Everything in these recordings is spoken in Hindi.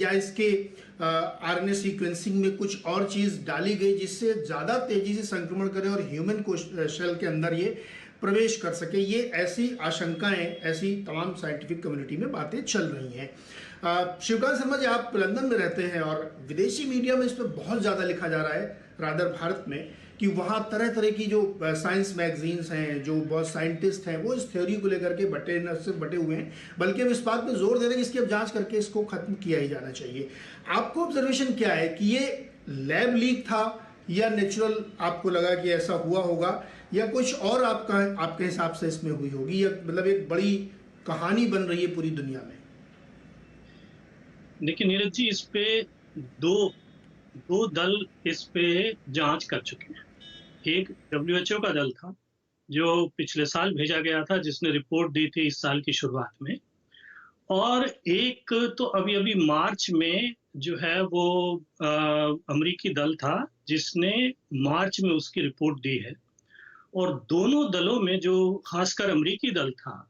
या इसके आरएनए सीक्वेंसिंग में कुछ और चीज डाली गई जिससे ज्यादा तेजी से संक्रमण करे और ह्यूमन को शेल के अंदर ये प्रवेश कर सके। ये ऐसी आशंकाएं, ऐसी तमाम साइंटिफिक कम्युनिटी में बातें चल रही हैं। शिवकांत शर्मा जी, आप लंदन में रहते हैं और विदेशी मीडिया में इस पर बहुत ज़्यादा लिखा जा रहा है, रादर भारत में, कि वहाँ तरह तरह की जो साइंस मैगजीन्स हैं, जो बहुत साइंटिस्ट हैं, वो इस थ्योरी को लेकर के न सिर्फ बटे हुए हैं, बल्कि अब इस बात पे जोर दे रहे हैं कि इसकी अब जांच करके इसको खत्म किया ही जाना चाहिए। आपको ऑब्जर्वेशन क्या है कि ये लैब लीक था या नेचुरल आपको लगा कि ऐसा हुआ होगा, या कुछ और आपके हिसाब से इसमें हुई होगी, या मतलब एक बड़ी कहानी बन रही है पूरी दुनिया में? देखिए नीरज जी, इस पे दो दो दल इस पे जांच कर चुके हैं। एक डब्ल्यूएचओ का दल था जो पिछले साल भेजा गया था, जिसने रिपोर्ट दी थी इस साल की शुरुआत में। और एक तो अभी अभी मार्च में जो है वो अमेरिकी दल था जिसने मार्च में उसकी रिपोर्ट दी है। और दोनों दलों में जो खासकर अमेरिकी दल था,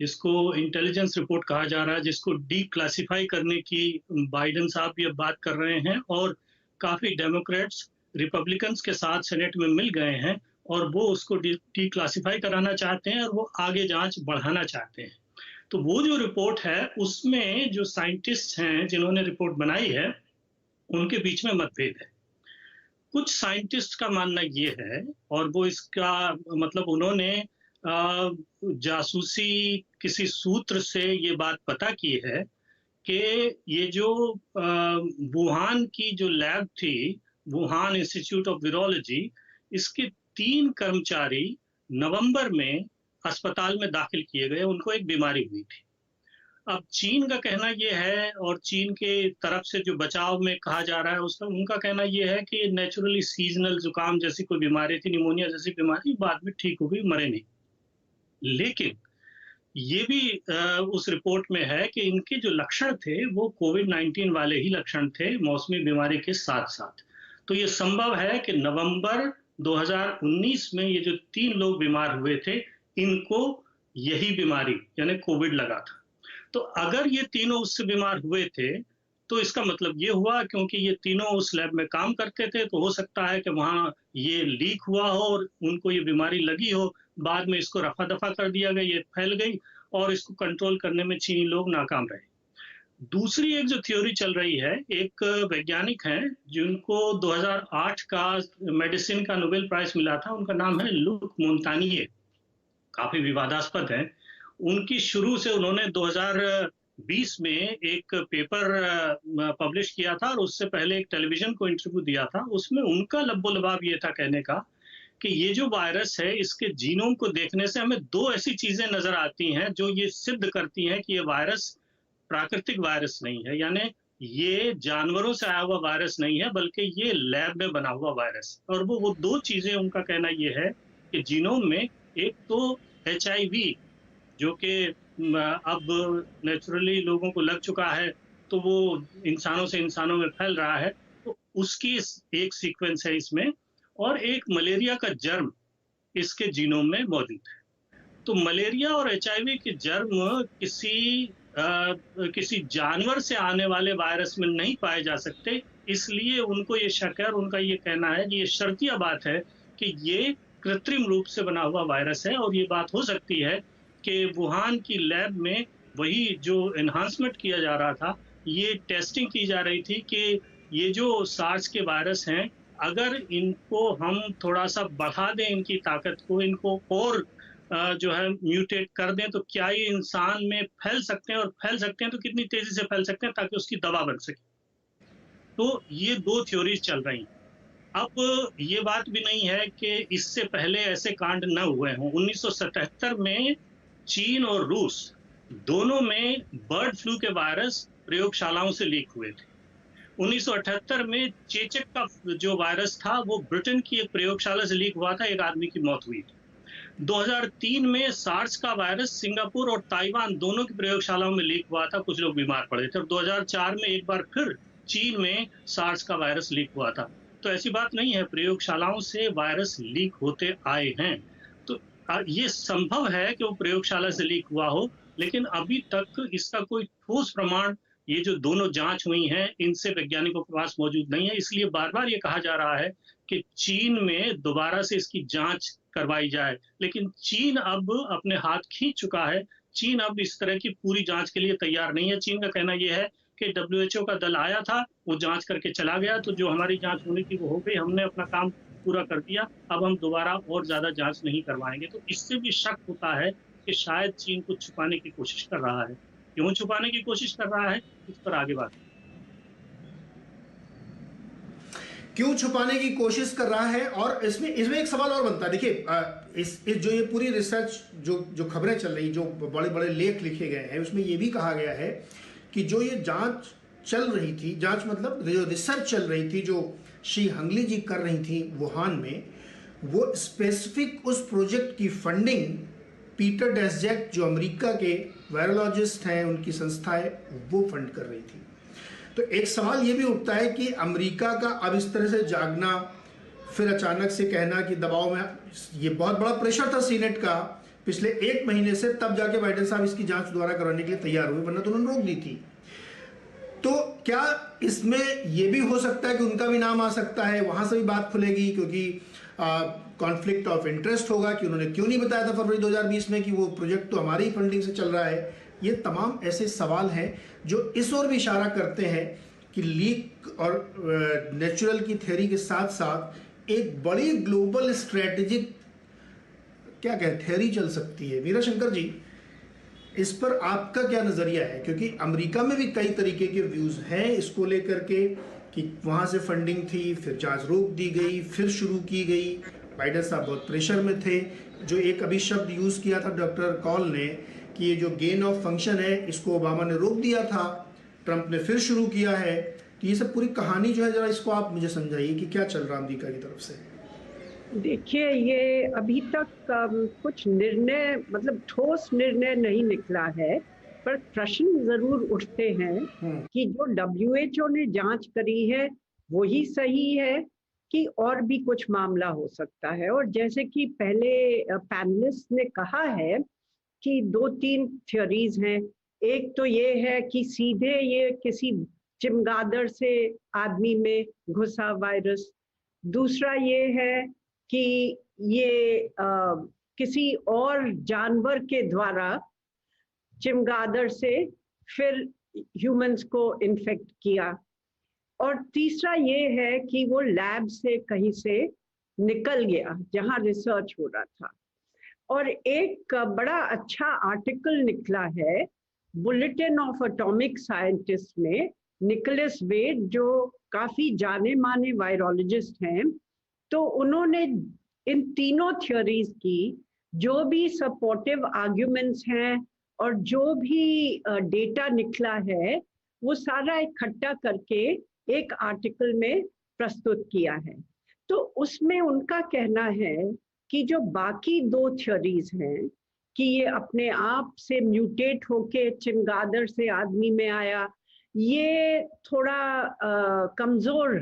जिसको इंटेलिजेंस रिपोर्ट कहा जा रहा है, जिसको डी क्लासिफाई करने की बाइडेन साहब भी अब बात कर रहे हैं, और काफी डेमोक्रेट्स रिपब्लिकन्स के साथ सेनेट में मिल गए हैं और वो उसको डी क्लासिफाई कराना चाहते हैं और वो आगे जांच बढ़ाना चाहते हैं। तो वो जो रिपोर्ट है उसमें जो साइंटिस्ट हैं जिन्होंने रिपोर्ट बनाई है, उनके बीच में मतभेद है। कुछ साइंटिस्ट का मानना ये है, और वो इसका मतलब उन्होंने जासूसी किसी सूत्र से ये बात पता की है कि ये जो वुहान की जो लैब थी, वुहान इंस्टीट्यूट ऑफ वायरोलॉजी, इसके 3 कर्मचारी नवंबर में अस्पताल में दाखिल किए गए, उनको एक बीमारी हुई थी। अब चीन का कहना ये है, और चीन के तरफ से जो बचाव में कहा जा रहा है उसका उनका कहना ये है कि नेचुरली सीजनल जुकाम जैसी कोई बीमारी थी, निमोनिया जैसी बीमारी, बाद में ठीक हो गई, मरे नहीं। लेकिन ये भी उस रिपोर्ट में है कि इनके जो लक्षण थे वो कोविड-19 वाले ही लक्षण थे, मौसमी बीमारी के साथ-साथ। तो ये संभव है कि नवंबर 2019 में ये जो 3 लोग बीमार हुए थे, इनको यही बीमारी यानी कोविड लगा था। तो अगर ये तीनों उससे बीमार हुए थे, तो इसका मतलब ये हुआ, क्योंकि ये तीनों उस लैब में काम करते थे, तो हो सकता है कि वहाँ ये लीक हुआ हो और उनको ये बीमारी लगी हो। बाद में इसको रफा-दफा कर दिया गया, ये फैल गई और इसको कंट्रोल करने में चीनी लोग नाकाम रहे। दूसरी एक जो थ्योरी चल रही है, एक वैज्ञानिक हैं जिनको 2008 का मेडिसिन का नोबेल प्राइज़ मिला था, उनका नाम है लुक मोंतानिये, काफ़ी विवादास्पद हैं। उनकी शुरू से उन्होंने 2020 में एक पेपर पब्लिश किया था और उससे पहले एक टेलीविज़न को इंटरव्यू दिया था। उसमें उनका लब्बो-लबाब ये था कहने का कि ये जो वायरस है, इसके जीनोम को देखने से हमें 2 ऐसी चीज़ें नज़र आती हैं जो ये सिद्ध करती हैं कि ये वायरस प्राकृतिक वायरस नहीं है, यानी ये जानवरों से आया हुआ वायरस नहीं है, बल्कि ये लैब में बना हुआ वायरस। और वो 2 चीज़ें, उनका कहना ये है कि जीनोम में एक तो एचआईवी, जो कि अब नेचुरली लोगों को लग चुका है, तो वो इंसानों से इंसानों में फैल रहा है, तो उसकी एक सीक्वेंस है इसमें, और एक मलेरिया का जर्म इसके जीनोम में मौजूद है। तो मलेरिया और एचआईवी के जर्म किसी जानवर से आने वाले वायरस में नहीं पाए जा सकते, इसलिए उनको ये शक है और उनका ये कहना है कि ये शर्तिया बात है कि ये कृत्रिम रूप से बना हुआ वायरस है। और ये बात हो सकती है कि वुहान की लैब में वही जो एनहांसमेंट किया जा रहा था, ये टेस्टिंग की जा रही थी कि ये जो सार्स के वायरस हैं, अगर इनको हम थोड़ा-सा बढ़ा दें, इनकी ताकत को, इनको और जो है म्यूटेट कर दें, तो क्या ये इंसान में फैल सकते हैं, और फैल सकते हैं तो कितनी तेज़ी से फैल सकते हैं ताकि उसकी दवा बन सके। तो ये 2 थ्योरीज़ चल रही हैं। अब ये बात भी नहीं है कि इससे पहले ऐसे कांड न हुए हों। 1977 में चीन और रूस दोनों में बर्ड फ्लू के वायरस प्रयोगशालाओं से लीक हुए थे। 1978 में चेचक का जो वायरस था वो ब्रिटेन की एक प्रयोगशाला से लीक हुआ था, एक आदमी की मौत हुई थी। 2003 में सार्स का वायरस सिंगापुर और ताइवान दोनों की प्रयोगशालाओं में लीक हुआ था, कुछ लोग बीमार पड़े थे। और 2004 में एक बार फिर चीन में सार्स का वायरस लीक हुआ था। तो ऐसी बात नहीं है, प्रयोगशालाओं से वायरस लीक होते आए हैं। तो ये संभव है कि वो प्रयोगशाला से लीक हुआ हो, लेकिन अभी तक इसका कोई ठोस प्रमाण ये जो दोनों जांच हुई हैं इनसे वैज्ञानिकों के पास मौजूद नहीं है। इसलिए बार-बार ये कहा जा रहा है कि चीन में दोबारा से इसकी जांच करवाई जाए। लेकिन चीन अब अपने हाथ खींच चुका है। चीन अब इस तरह की पूरी जांच के लिए तैयार नहीं है। चीन का कहना ये है कि डब्ल्यूएचओ का दल आया था, वो जांच करके चला गया, तो जो हमारी जांच होनी थी वो हो गई, हमने अपना काम पूरा कर दिया, अब हम दोबारा और ज़्यादा जांच नहीं करवाएँगे। तो इससे भी शक होता है कि शायद चीन कुछ छुपाने की कोशिश कर रहा है। क्यों छुपाने की कोशिश कर रहा है, इस पर आगे बात। क्यों छुपाने की कोशिश कर रहा है? और इसमें इसमें एक सवाल और बनता है। देखिए, इस जो ये पूरी रिसर्च जो खबरें चल रही, जो बड़े बड़े लेख लिखे गए हैं, उसमें ये भी कहा गया है कि जो ये जांच चल रही थी, जांच मतलब जो रिसर्च चल रही थी, जो शी हंगली जी कर रही थी वुहान में, वो स्पेसिफिक उस प्रोजेक्ट की फंडिंग पीटर डेसजेक, जो अमेरिका के वायरोलॉजिस्ट हैं, उनकी संस्था है, वो फंड कर रही थी। तो एक सवाल ये भी उठता है कि अमेरिका का अब इस तरह से जागना, फिर अचानक से कहना कि दबाव में, ये बहुत बड़ा प्रेशर था सीनेट का पिछले 1 महीने से, तब जाके बाइडेन साहब इसकी जांच दोबारा कराने के लिए तैयार हुए, वरना तो उन्होंने रोक दी थी। तो क्या इसमें यह भी हो सकता है कि उनका भी नाम आ सकता है, वहां से भी बात खुलेगी, क्योंकि कॉन्फ्लिक्ट ऑफ इंटरेस्ट होगा कि उन्होंने क्यों नहीं बताया था फरवरी 2020 में कि वो प्रोजेक्ट तो हमारी ही फंडिंग से चल रहा है। ये तमाम ऐसे सवाल हैं जो इस ओर भी इशारा करते हैं कि लीक और नेचुरल की थ्योरी के साथ साथ एक बड़ी ग्लोबल स्ट्रेटेजिक क्या कहें थ्योरी चल सकती है। वीरा शंकर जी, इस पर आपका क्या नजरिया है? क्योंकि अमेरिका में भी कई तरीके के व्यूज हैं इसको लेकर के कि वहां से फंडिंग थी, फिर जांच रोक दी गई, फिर शुरू की गई। बाइडेन साहब बहुत प्रेशर में थे। जो एक अभी शब्द यूज किया था डॉक्टर कॉल ने कि ये जो गेन ऑफ फंक्शन है, इसको ओबामा ने रोक दिया था, ट्रंप ने फिर शुरू किया है। तो ये सब पूरी कहानी जो है, जरा इसको आप मुझे समझाइए कि क्या चल रहा है अमेरिका की तरफ से। देखिए, ये अभी तक कुछ निर्णय, मतलब ठोस निर्णय नहीं निकला है, पर प्रश्न जरूर उठते हैं कि जो डब्ल्यूएचओ ने जांच करी है वही सही है कि और भी कुछ मामला हो सकता है। और जैसे कि पहले पैनलिस्ट ने कहा है कि 2-3 थ्योरीज हैं। एक तो ये है कि सीधे ये किसी चमगादड़ से आदमी में घुसा वायरस। दूसरा ये है कि ये किसी और जानवर के द्वारा चमगादड़ से फिर ह्यूमंस को इन्फेक्ट किया। और तीसरा ये है कि वो लैब से कहीं से निकल गया जहां रिसर्च हो रहा था। और एक बड़ा अच्छा आर्टिकल निकला है बुलेटिन ऑफ एटॉमिक साइंटिस्ट में, निकोलस वेड जो काफी जाने माने वायरोलॉजिस्ट हैं, तो उन्होंने इन तीनों थ्योरीज की जो भी सपोर्टिव आर्ग्यूमेंट्स हैं और जो भी डेटा निकला है, वो सारा इकट्ठा करके एक आर्टिकल में प्रस्तुत किया है। तो उसमें उनका कहना है कि जो बाकी 2 थ्योरीज हैं कि ये अपने आप से म्यूटेट होके चमगादड़ से आदमी में आया, ये थोड़ा कमजोर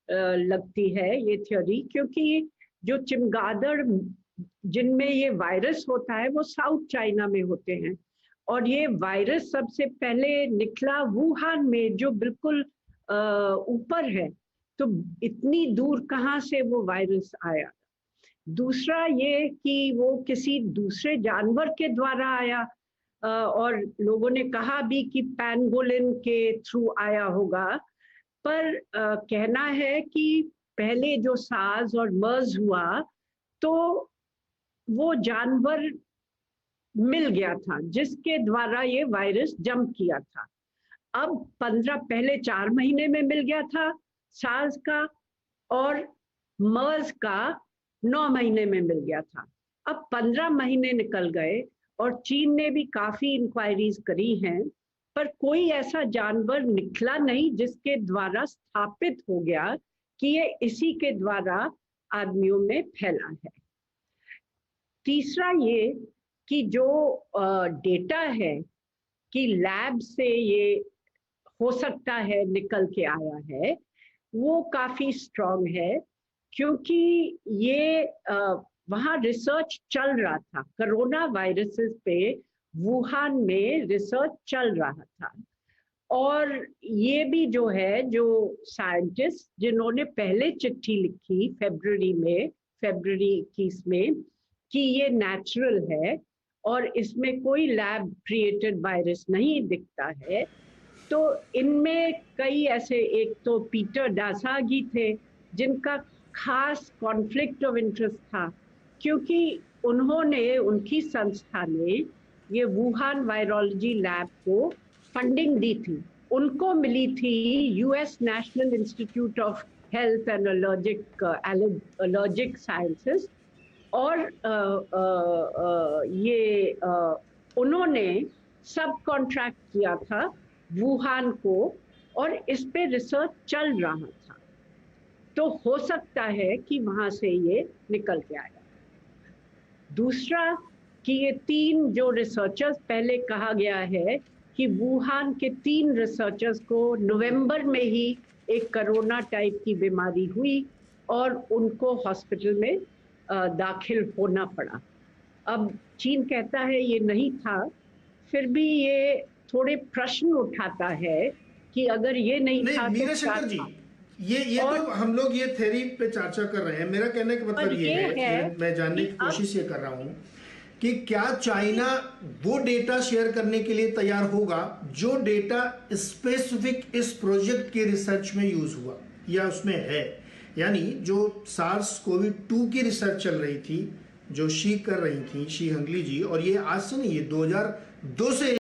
लगती है ये थ्योरी, क्योंकि जो चमगादड़ जिनमें ये वायरस होता है वो साउथ चाइना में होते हैं, और ये वायरस सबसे पहले निकला वुहान में जो बिल्कुल ऊपर है। तो इतनी दूर कहाँ से वो वायरस आया? दूसरा ये कि वो किसी दूसरे जानवर के द्वारा आया, और लोगों ने कहा भी कि पैंगोलिन के थ्रू आया होगा। पर कहना है कि पहले जो सार्स और मर्स हुआ तो वो जानवर मिल गया था जिसके द्वारा ये वायरस जंप किया था। अब पहले 4 महीने में मिल गया था सार्स का, और मर्स का 9 महीने में मिल गया था। अब 15 महीने निकल गए और चीन ने भी काफी इंक्वायरीज करी हैं, पर कोई ऐसा जानवर निकला नहीं जिसके द्वारा स्थापित हो गया कि ये इसी के द्वारा आदमियों में फैला है। तीसरा ये कि जो डेटा है कि लैब से ये हो सकता है निकल के आया है, वो काफी स्ट्रॉन्ग है, क्योंकि ये वहाँ रिसर्च चल रहा था कोरोना वायरसेस पे, वुहान में रिसर्च चल रहा था। और ये भी जो है, जो साइंटिस्ट जिन्होंने पहले चिट्ठी लिखी फरवरी 21 में कि ये नेचुरल है और इसमें कोई लैब क्रिएटेड वायरस नहीं दिखता है, तो इनमें कई ऐसे, एक तो पीटर डासागी थे जिनका खास कॉन्फ्लिक्ट ऑफ इंटरेस्ट था, क्योंकि उनकी संस्था ने ये वुहान वायरोलॉजी लैब को फंडिंग दी थी। उनको मिली थी US national institute of health and allergic sciences, और उन्होंने सब कॉन्ट्रैक्ट किया था वुहान को, और इस पे रिसर्च चल रहा था। तो हो सकता है कि वहां से ये निकल के आया। दूसरा कि ये 3 जो रिसर्चर्स, पहले कहा गया है कि वुहान के 3 रिसर्चर्स को नवंबर में ही एक कोरोना टाइप की बीमारी हुई और उनको हॉस्पिटल में दाखिल होना पड़ा। अब चीन कहता है ये नहीं था, फिर भी ये थोड़े प्रश्न उठाता है कि अगर ये नहीं था तो मीरा शंकर जी, ये तो हम लोग ये थ्योरी पे चर्चा कर रहे हैं। मेरा कहने का मतलब ये है, मैं जानने की कोशिश ये कर रहा हूँ कि क्या चाइना वो डेटा शेयर करने के लिए तैयार होगा जो डेटा स्पेसिफिक इस प्रोजेक्ट के रिसर्च में यूज हुआ या उसमें है। यानी जो SARS-CoV-2 की रिसर्च चल रही थी, जो शी कर रही थी, शी हंगली जी, और ये आज से नहीं, ये 2002 से